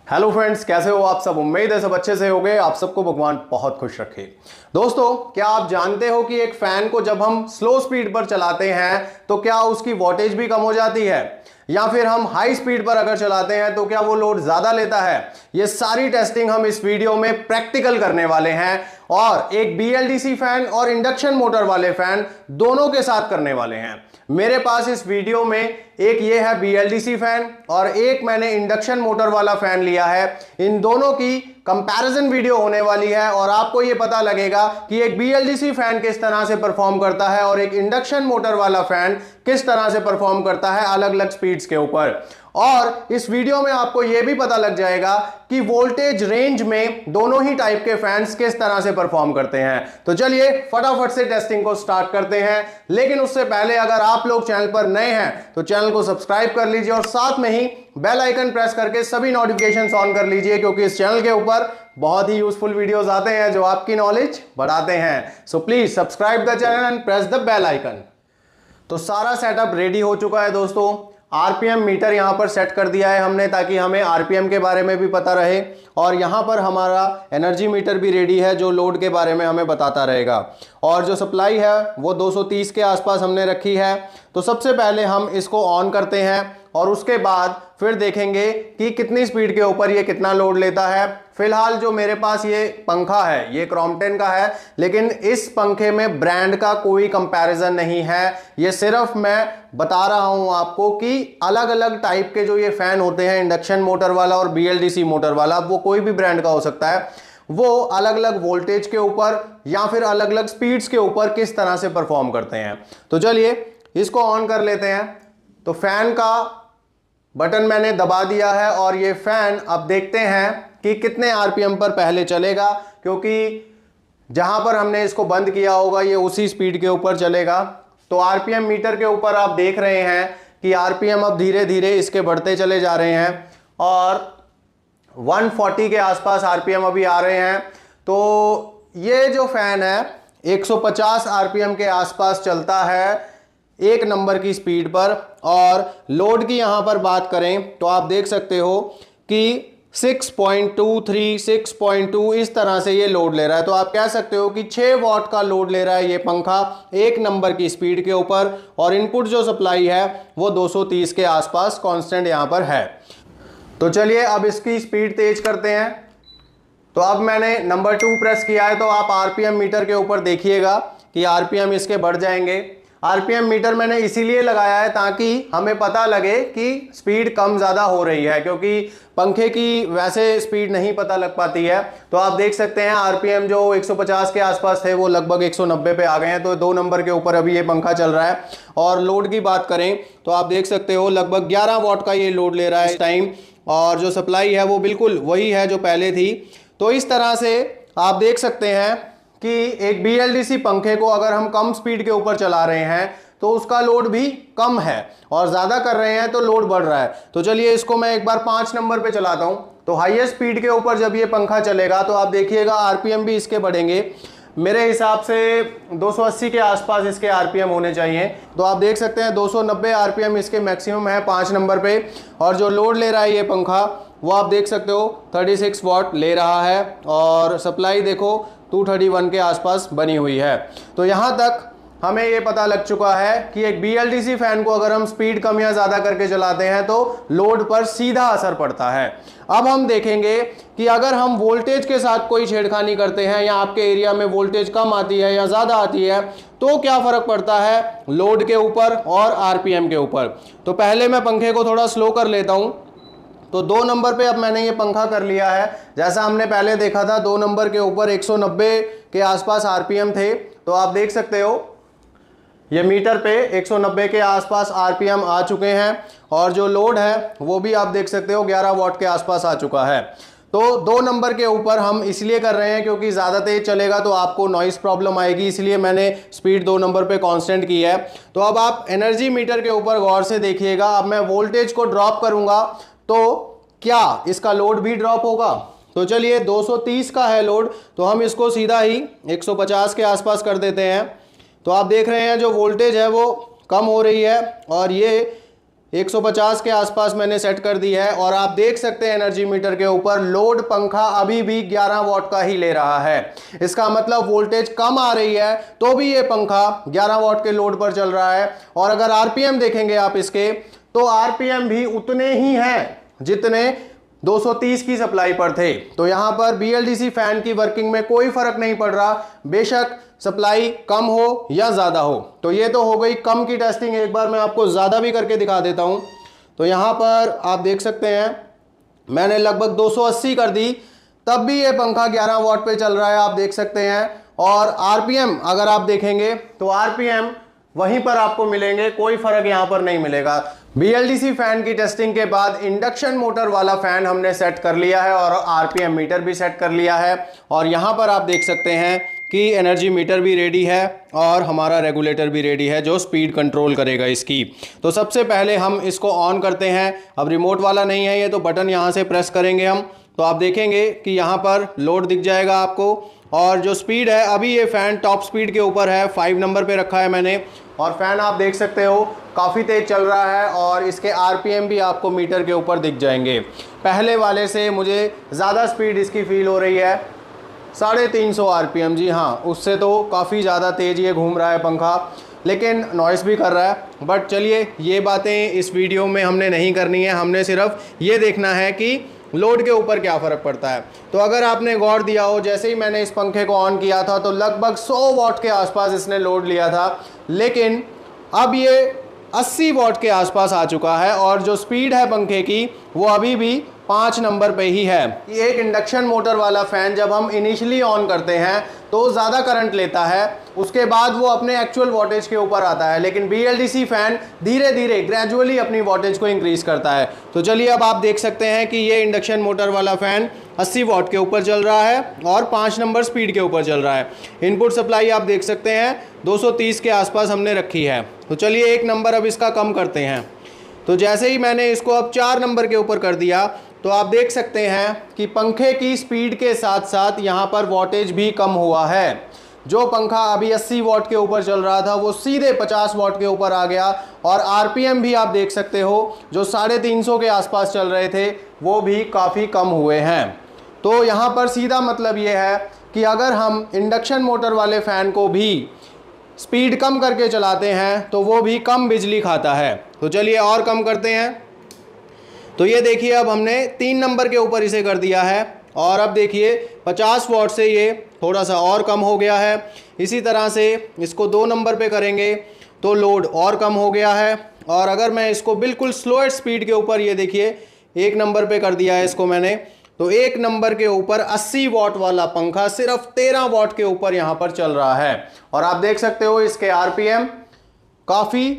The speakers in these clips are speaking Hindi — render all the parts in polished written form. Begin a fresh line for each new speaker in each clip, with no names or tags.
हेलो फ्रेंड्स, कैसे हो आप सब। उम्मीद है सब अच्छे से होंगे। आप सबको भगवान बहुत खुश रखे। दोस्तों, क्या आप जानते हो कि एक फैन को जब हम स्लो स्पीड पर चलाते हैं तो क्या उसकी वोल्टेज भी कम हो जाती है, या फिर हम हाई स्पीड पर अगर चलाते हैं तो क्या वो लोड ज्यादा लेता है। ये सारी टेस्टिंग हम इस वीडियो में प्रैक्टिकल करने वाले हैं और एक BLDC फैन और इंडक्शन मोटर वाले फैन दोनों के साथ करने वाले हैं। मेरे पास इस वीडियो में एक ये है BLDC फैन और एक मैंने इंडक्शन मोटर वाला फैन लिया है। इन दोनों की कंपैरिजन वीडियो होने वाली है और आपको ये पता लगेगा कि एक BLDC फैन किस तरह से परफॉर्म करता है और एक इंडक्शन मोटर वाला फैन किस तरह से परफॉर्म करता है अलग अलग स्पीड्स के ऊपर। और इस वीडियो में आपको यह भी पता लग जाएगा कि वोल्टेज रेंज में दोनों ही टाइप के फैंस किस तरह से परफॉर्म करते हैं। तो चलिए फटाफट से टेस्टिंग को स्टार्ट करते हैं। लेकिन उससे पहले अगर आप लोग चैनल पर नए हैं तो चैनल को सब्सक्राइब कर लीजिए और साथ में ही बेल आइकन प्रेस करके सभी नोटिफिकेशंस ऑन कर लीजिए, क्योंकि इस चैनल के ऊपर बहुत ही यूजफुल वीडियोस आते हैं जो आपकी नॉलेज बढ़ाते हैं। So please subscribe the channel and press the bell icon. तो सारा सेटअप रेडी हो चुका है दोस्तों। आरपीएम मीटर यहां पर सेट कर दिया है हमने ताकि हमें आरपीएम के बारे में भी पता रहे, और यहां पर हमारा एनर्जी मीटर भी रेडी है जो लोड के बारे में हमें बताता रहेगा। और जो सप्लाई है वो 230 के आसपास हमने रखी है। तो सबसे पहले हम इसको ऑन करते हैं और उसके बाद फिर देखेंगे कि कितनी स्पीड के ऊपर ये कितना लोड लेता है। फिलहाल जो मेरे पास ये पंखा है ये क्रॉम्पटन का है, लेकिन इस पंखे में ब्रांड का कोई कंपैरिजन नहीं है। ये सिर्फ मैं बता रहा हूं आपको कि अलग अलग टाइप के जो ये फैन होते हैं, इंडक्शन मोटर वाला और BLDC मोटर वाला, वो कोई भी ब्रांड का हो सकता है, वो अलग अलग वोल्टेज के ऊपर या फिर अलग अलग स्पीड्स के ऊपर किस तरह से परफॉर्म करते हैं। तो चलिए इसको ऑन कर लेते हैं। तो फैन का बटन मैंने दबा दिया है और ये फैन अब देखते हैं कि कितने आरपीएम पर पहले चलेगा, क्योंकि जहां पर हमने इसको बंद किया होगा ये उसी स्पीड के ऊपर चलेगा। तो आरपीएम मीटर के ऊपर आप देख रहे हैं कि आरपीएम अब धीरे धीरे इसके बढ़ते चले जा रहे हैं और 140 के आसपास आरपीएम अभी आ रहे हैं। तो ये जो फैन है 150 आरपीएम के आसपास चलता है एक नंबर की स्पीड पर। और लोड की यहां पर बात करें तो आप देख सकते हो कि 6.23 6.2 इस तरह से ये लोड ले रहा है। तो आप कह सकते हो कि 6 वॉट का लोड ले रहा है ये पंखा एक नंबर की स्पीड के ऊपर। और इनपुट जो सप्लाई है वो 230 के आसपास कांस्टेंट यहां पर है। तो चलिए अब इसकी स्पीड तेज करते हैं। तो अब मैंने नंबर 2 प्रेस किया है, तो आप आरपीएम मीटर के ऊपर देखिएगा कि आरपीएम इसके बढ़ जाएंगे। आरपीएम मीटर मैंने इसीलिए लगाया है ताकि हमें पता लगे कि स्पीड कम ज़्यादा हो रही है, क्योंकि पंखे की वैसे स्पीड नहीं पता लग पाती है। तो आप देख सकते हैं आरपीएम जो 150 के आसपास थे वो लगभग 190 पे आ गए हैं। तो 2 नंबर के ऊपर अभी ये पंखा चल रहा है। और लोड की बात करें तो आप देख सकते हो लगभग 11 वॉट का ये लोड ले रहा है इस टाइम, और जो सप्लाई है वो बिल्कुल वही है जो पहले थी। तो इस तरह से आप देख सकते हैं कि एक BLDC पंखे को अगर हम कम स्पीड के ऊपर चला रहे हैं तो उसका लोड भी कम है, और ज़्यादा कर रहे हैं तो लोड बढ़ रहा है। तो चलिए इसको मैं एक बार 5 नंबर पे चलाता हूं। तो हाईएस्ट स्पीड के ऊपर जब ये पंखा चलेगा तो आप देखिएगा आरपीएम भी इसके बढ़ेंगे। मेरे हिसाब से 280 के आसपास इसके आरपीएम होने चाहिए। तो आप देख सकते हैं 290 आरपीएम इसके मैक्सिमम है 5 नंबर पे। और जो लोड ले रहा है ये पंखा वो आप देख सकते हो 36 वॉट ले रहा है, और सप्लाई देखो 231 के आसपास बनी हुई है। तो यहाँ तक हमें ये पता लग चुका है कि एक BLDC फैन को अगर हम स्पीड कम या ज़्यादा करके चलाते हैं तो लोड पर सीधा असर पड़ता है। अब हम देखेंगे कि अगर हम वोल्टेज के साथ कोई छेड़खानी करते हैं या आपके एरिया में वोल्टेज कम आती है या ज़्यादा आती है तो क्या फ़र्क पड़ता है लोड के ऊपर और आरपीएम के ऊपर। तो पहले मैं पंखे को थोड़ा स्लो कर लेता हूँ। तो 2 नंबर पे अब मैंने ये पंखा कर लिया है। जैसा हमने पहले देखा था 2 नंबर के ऊपर 190 के आसपास आरपीएम थे। तो आप देख सकते हो ये मीटर पे 190 के आसपास आरपीएम आ चुके हैं, और जो लोड है वो भी आप देख सकते हो 11 वॉट के आसपास आ चुका है। तो 2 नंबर के ऊपर हम इसलिए कर रहे हैं क्योंकि ज़्यादा तेज चलेगा तो आपको नॉइस प्रॉब्लम आएगी, इसलिए मैंने स्पीड 2 नंबर पे कांस्टेंट की है। तो अब आप एनर्जी मीटर के ऊपर गौर से देखिएगा। अब मैं वोल्टेज को ड्रॉप करूंगा तो क्या इसका लोड भी ड्रॉप होगा। तो चलिए 230 का है लोड, तो हम इसको सीधा ही 150 के आसपास कर देते हैं। तो आप देख रहे हैं जो वोल्टेज है वो कम हो रही है और ये 150 के आसपास मैंने सेट कर दी है और आप देख सकते हैं एनर्जी मीटर के ऊपर लोड पंखा अभी भी 11 वॉट का ही ले रहा है। इसका मतलब वोल्टेज कम आ रही है तो भी ये पंखा 11 वॉट के लोड पर चल रहा है। और अगर आरपीएम देखेंगे आप इसके, तो आरपीएम भी उतने ही हैं जितने 230 की सप्लाई पर थे। तो यहां पर बीएलडीसी फैन की वर्किंग में कोई फर्क नहीं पड़ रहा, बेशक सप्लाई कम हो या ज्यादा हो। तो ये तो हो गई कम की टेस्टिंग। एक बार मैं आपको ज्यादा भी करके दिखा देता हूं। तो यहां पर आप देख सकते हैं मैंने लगभग 280 कर दी, तब भी ये पंखा 11 वॉट पे चल रहा है, आप देख सकते हैं। और आरपीएम अगर आप देखेंगे तो आरपीएम वहीं पर आपको मिलेंगे, कोई फर्क यहां पर नहीं मिलेगा। बीएलडीसी फैन की टेस्टिंग के बाद इंडक्शन मोटर वाला फैन हमने सेट कर लिया है और आरपीएम मीटर भी सेट कर लिया है। और यहां पर आप देख सकते हैं कि एनर्जी मीटर भी रेडी है और हमारा रेगुलेटर भी रेडी है जो स्पीड कंट्रोल करेगा इसकी। तो सबसे पहले हम इसको ऑन करते हैं। अब रिमोट वाला नहीं है ये, तो बटन यहाँ से प्रेस करेंगे हम, तो आप देखेंगे कि यहाँ पर लोड दिख जाएगा आपको। और जो स्पीड है अभी ये फ़ैन टॉप स्पीड के ऊपर है, 5 नंबर पे रखा है मैंने। और फ़ैन आप देख सकते हो काफ़ी तेज़ चल रहा है और इसके आरपीएम भी आपको मीटर के ऊपर दिख जाएंगे। पहले वाले से मुझे ज़्यादा स्पीड इसकी फील हो रही है, 350 आरपीएम। जी हाँ, उससे तो काफ़ी ज़्यादा तेज़ ये घूम रहा है पंखा, लेकिन नॉइस भी कर रहा है। बट चलिए ये बातें इस वीडियो में हमने नहीं करनी है, हमने सिर्फ ये देखना है कि लोड के ऊपर क्या फ़र्क पड़ता है। तो अगर आपने गौर दिया हो, जैसे ही मैंने इस पंखे को ऑन किया था तो लगभग 100 वॉट के आसपास इसने लोड लिया था, लेकिन अब ये 80 वॉट के आसपास आ चुका है और जो स्पीड है पंखे की वो अभी भी 5 नंबर पे ही है। एक इंडक्शन मोटर वाला फ़ैन जब हम इनिशियली ऑन करते हैं तो ज़्यादा करंट लेता है, उसके बाद वो अपने एक्चुअल वॉटेज के ऊपर आता है, लेकिन बीएलडीसी फ़ैन धीरे धीरे ग्रेजुअली अपनी वॉटेज को इंक्रीज़ करता है। तो चलिए अब आप देख सकते हैं कि ये इंडक्शन मोटर वाला फ़ैन 80 वॉट के ऊपर चल रहा है और 5 नंबर स्पीड के ऊपर चल रहा है। इनपुट सप्लाई आप देख सकते हैं 230 के आसपास हमने रखी है। तो चलिए 1 नंबर अब इसका कम करते हैं। तो जैसे ही मैंने इसको अब 4 नंबर के ऊपर कर दिया तो आप देख सकते हैं कि पंखे की स्पीड के साथ साथ यहाँ पर वॉटेज भी कम हुआ है। जो पंखा अभी 80 वॉट के ऊपर चल रहा था वो सीधे 50 वॉट के ऊपर आ गया और आरपीएम भी आप देख सकते हो जो 350 के आसपास चल रहे थे वो भी काफ़ी कम हुए हैं। तो यहाँ पर सीधा मतलब ये है कि अगर हम इंडक्शन मोटर वाले फ़ैन को भी स्पीड कम करके चलाते हैं तो वो भी कम बिजली खाता है। तो चलिए और कम करते हैं। तो ये देखिए अब हमने 3 नंबर के ऊपर इसे कर दिया है और अब देखिए 50 वॉट से ये थोड़ा सा और कम हो गया है। इसी तरह से इसको 2 नंबर पे करेंगे तो लोड और कम हो गया है। और अगर मैं इसको बिल्कुल स्लोएस्ट स्पीड के ऊपर, ये देखिए 1 नंबर पे कर दिया है इसको मैंने, तो 1 नंबर के ऊपर 80 वॉट वाला पंखा सिर्फ 13 वॉट के ऊपर यहाँ पर चल रहा है। और आप देख सकते हो इसके आरपीएम काफ़ी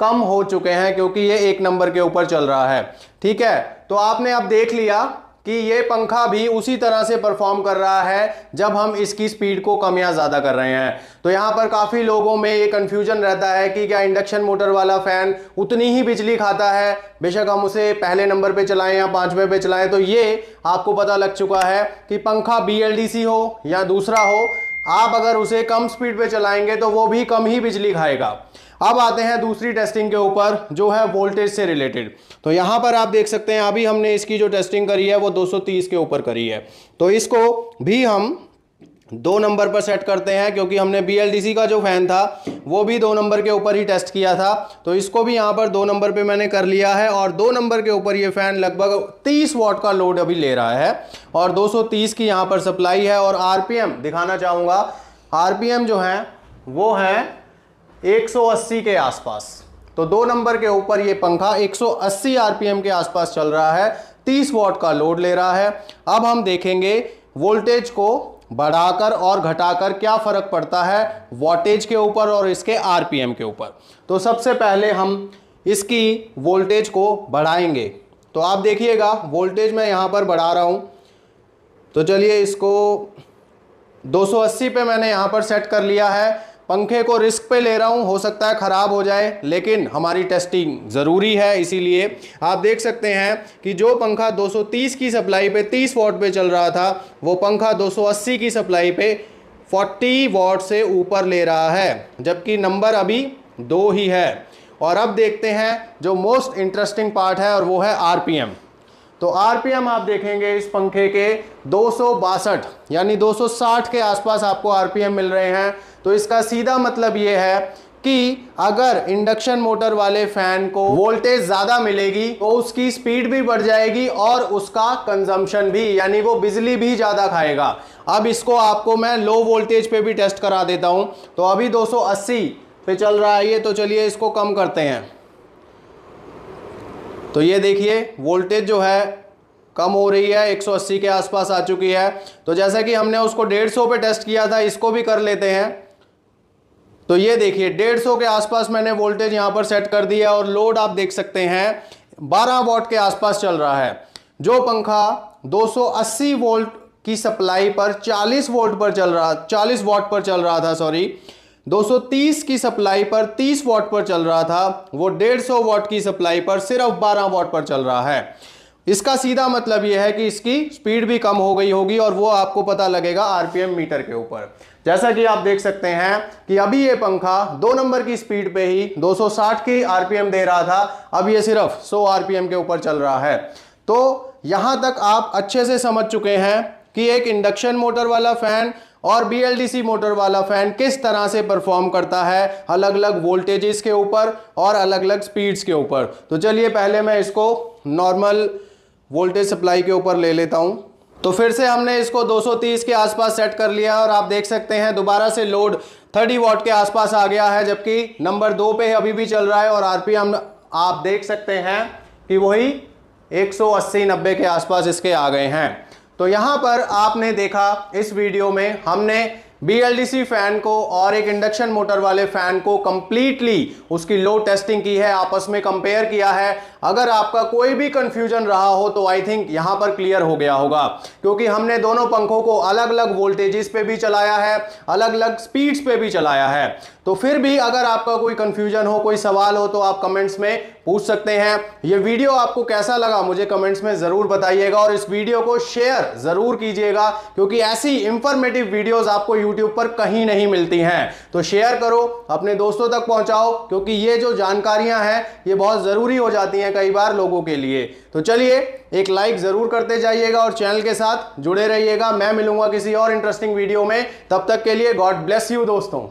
कम हो चुके हैं क्योंकि ये 1 नंबर के ऊपर चल रहा है। ठीक है, तो आपने अब देख लिया कि ये पंखा भी उसी तरह से परफॉर्म कर रहा है जब हम इसकी स्पीड को कम या ज़्यादा कर रहे हैं। तो यहाँ पर काफ़ी लोगों में ये कन्फ्यूजन रहता है कि क्या इंडक्शन मोटर वाला फ़ैन उतनी ही बिजली खाता है, बेशक हम उसे पहले नंबर पे चलाएं या 5वें पे चलाएं। तो ये आपको पता लग चुका है कि पंखा बीएलडीसी हो या दूसरा हो, आप अगर उसे कम स्पीड पे चलाएंगे तो वो भी कम ही बिजली खाएगा। अब आते हैं दूसरी टेस्टिंग के ऊपर जो है वोल्टेज से रिलेटेड। तो यहाँ पर आप देख सकते हैं अभी हमने इसकी जो टेस्टिंग करी है वो 230 के ऊपर करी है। तो इसको भी हम 2 नंबर पर सेट करते हैं क्योंकि हमने बीएलडीसी का जो फ़ैन था वो भी 2 नंबर के ऊपर ही टेस्ट किया था। तो इसको भी यहाँ पर 2 नंबर पे मैंने कर लिया है और 2 नंबर के ऊपर ये फ़ैन लगभग 30 वॉट का लोड अभी ले रहा है और 230 की यहाँ पर सप्लाई है। और आरपीएम दिखाना चाहूँगा, आरपीएम जो है वो है 180 के आसपास। तो 2 नंबर के ऊपर ये पंखा 180 आरपीएम के आसपास चल रहा है, 30 वॉट का लोड ले रहा है। अब हम देखेंगे वोल्टेज को बढ़ाकर और घटाकर क्या फ़र्क पड़ता है वॉटेज के ऊपर और इसके आरपीएम के ऊपर। तो सबसे पहले हम इसकी वोल्टेज को बढ़ाएंगे। तो आप देखिएगा वोल्टेज मैं यहाँ पर बढ़ा रहा हूँ। तो चलिए इसको 280 पे मैंने यहाँ पर सेट कर लिया है। पंखे को रिस्क पे ले रहा हूँ, हो सकता है ख़राब हो जाए, लेकिन हमारी टेस्टिंग ज़रूरी है। इसीलिए आप देख सकते हैं कि जो पंखा 230 की सप्लाई पे 30 वॉट पे चल रहा था वो पंखा 280 की सप्लाई पे 40 वॉट से ऊपर ले रहा है, जबकि नंबर अभी 2 ही है। और अब देखते हैं जो मोस्ट इंटरेस्टिंग पार्ट है और वो है आरपीएम। तो आरपीएम आप देखेंगे इस पंखे के 262 यानी 260 के आसपास आपको आरपीएम मिल रहे हैं। तो इसका सीधा मतलब ये है कि अगर इंडक्शन मोटर वाले फैन को वोल्टेज ज़्यादा मिलेगी तो उसकी स्पीड भी बढ़ जाएगी और उसका कंजम्पशन भी, यानी वो बिजली भी ज़्यादा खाएगा। अब इसको आपको मैं लो वोल्टेज पे भी टेस्ट करा देता हूं। तो अभी 280 पे चल रहा है ये, तो चलिए इसको कम करते हैं। तो ये देखिए वोल्टेज जो है कम हो रही है, 180 के आसपास आ चुकी है। तो जैसा कि हमने उसको 150 पे टेस्ट किया था, इसको भी कर लेते हैं। तो ये देखिए 150 के आसपास मैंने वोल्टेज यहां पर सेट कर दिया और लोड आप देख सकते हैं 12 वॉट के आसपास चल रहा है। जो पंखा 280 वोल्ट की सप्लाई पर 40 वोल्ट पर चल रहा 40 वॉट पर चल रहा था, सॉरी 230 की सप्लाई पर 30 वॉट पर चल रहा था, वो 150 वॉट की सप्लाई पर सिर्फ 12 वॉट पर चल रहा है। इसका सीधा मतलब यह है कि इसकी स्पीड भी कम हो गई होगी और वो आपको पता लगेगा आरपीएम मीटर के ऊपर। जैसा कि आप देख सकते हैं कि अभी ये पंखा 2 नंबर की स्पीड पे ही 260 की आरपीएम दे रहा था, अब ये सिर्फ 100 आरपीएम के ऊपर चल रहा है। तो यहां तक आप अच्छे से समझ चुके हैं कि एक इंडक्शन मोटर वाला फैन और बीएलडीसी मोटर वाला फैन किस तरह से परफॉर्म करता है अलग अलग वोल्टेजेस के ऊपर और अलग अलग स्पीड्स के ऊपर। तो चलिए पहले मैं इसको नॉर्मल वोल्टेज सप्लाई के ऊपर ले लेता हूं। तो फिर से हमने इसको 230 के आसपास सेट कर लिया और आप देख सकते हैं दोबारा से लोड 30 वॉट के आसपास आ गया है, जबकि नंबर 2 पे अभी भी चल रहा है और आरपीएम आप देख सकते हैं कि वही 180-90 के आसपास इसके आ गए हैं। तो यहां पर आपने देखा इस वीडियो में हमने बीएलडीसी फैन को और एक इंडक्शन मोटर वाले फैन को कंप्लीटली उसकी लोड टेस्टिंग की है, आपस में कंपेयर किया है। अगर आपका कोई भी कंफ्यूजन रहा हो तो आई थिंक यहां पर क्लियर हो गया होगा, क्योंकि हमने दोनों पंखों को अलग अलग वोल्टेजेस पे भी चलाया है, अलग अलग स्पीड्स पे भी चलाया है। तो फिर भी अगर आपका कोई कंफ्यूजन हो, कोई सवाल हो तो आप कमेंट्स में पूछ सकते हैं। ये वीडियो आपको कैसा लगा मुझे कमेंट्स में जरूर बताइएगा और इस वीडियो को शेयर जरूर कीजिएगा, क्योंकि ऐसी इंफॉर्मेटिव वीडियोस आपको यूट्यूब पर कहीं नहीं मिलती हैं। तो शेयर करो, अपने दोस्तों तक पहुंचाओ, क्योंकि ये जो जानकारियां हैं ये बहुत जरूरी हो जाती हैं कई बार लोगों के लिए। तो चलिए एक लाइक जरूर करते जाइएगा और चैनल के साथ जुड़े रहिएगा। मैं मिलूंगा किसी और इंटरेस्टिंग वीडियो में, तब तक के लिए गॉड ब्लेस यू दोस्तों।